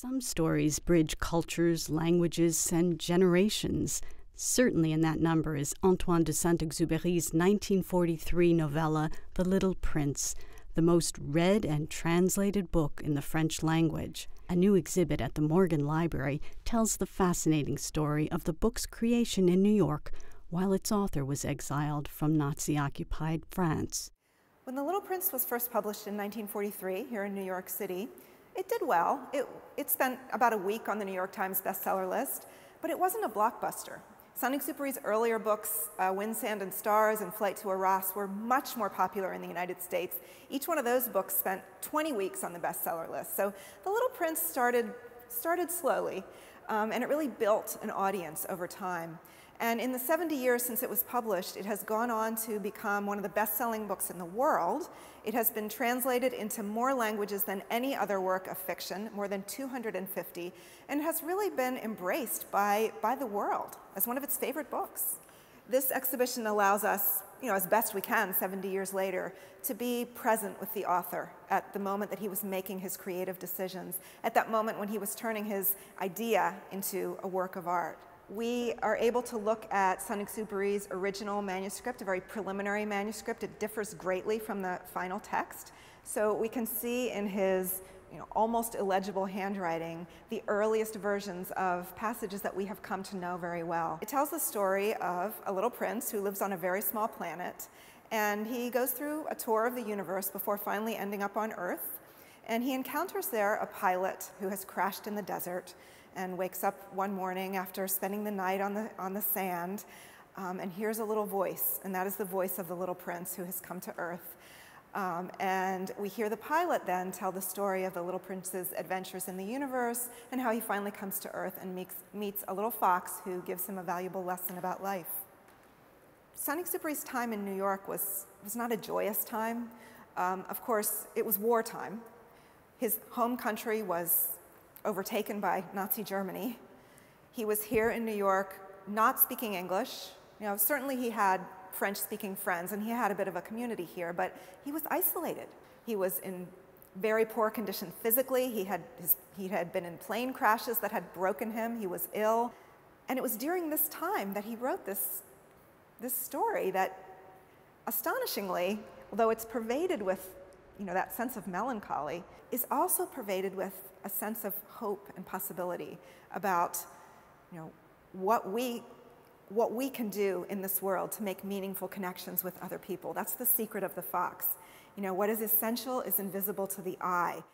Some stories bridge cultures, languages, and generations. Certainly in that number is Antoine de Saint-Exupéry's 1943 novella, The Little Prince, the most read and translated book in the French language. A new exhibit at the Morgan Library tells the fascinating story of the book's creation in New York while its author was exiled from Nazi-occupied France. When The Little Prince was first published in 1943 here in New York City, it did well. It spent about a week on the New York Times bestseller list, but it wasn't a blockbuster. Saint-Exupéry's earlier books, Wind, Sand, and Stars and Flight to Arras, were much more popular in the United States. Each one of those books spent 20 weeks on the bestseller list. So The Little Prince started slowly, and it really built an audience over time. And in the 70 years since it was published, it has gone on to become one of the best-selling books in the world. It has been translated into more languages than any other work of fiction, more than 250, and has really been embraced by the world as one of its favorite books. This exhibition allows us, as best we can 70 years later, to be present with the author at the moment that he was making his creative decisions, at that moment when he was turning his idea into a work of art. We are able to look at Saint-Exupéry's original manuscript, a very preliminary manuscript. It differs greatly from the final text. So we can see in his almost illegible handwriting the earliest versions of passages that we have come to know very well. It tells the story of a little prince who lives on a very small planet, and he goes through a tour of the universe before finally ending up on Earth. And he encounters there a pilot who has crashed in the desert and wakes up one morning after spending the night on the sand and hears a little voice, and that is the voice of the little prince who has come to Earth. And we hear the pilot then tell the story of the little prince's adventures in the universe and how he finally comes to Earth and meets a little fox who gives him a valuable lesson about life. Saint-Exupéry's time in New York was not a joyous time. Of course, it was wartime. His home country was overtaken by Nazi Germany. He was here in New York not speaking English. Certainly he had French-speaking friends and he had a bit of a community here, but he was isolated. He was in very poor condition physically. He had been in plane crashes that had broken him. He was ill. And it was during this time that he wrote this story that, astonishingly, although it's pervaded with that sense of melancholy, is also pervaded with a sense of hope and possibility about what we can do in this world to make meaningful connections with other people. That's the secret of the fox. What is essential is invisible to the eye.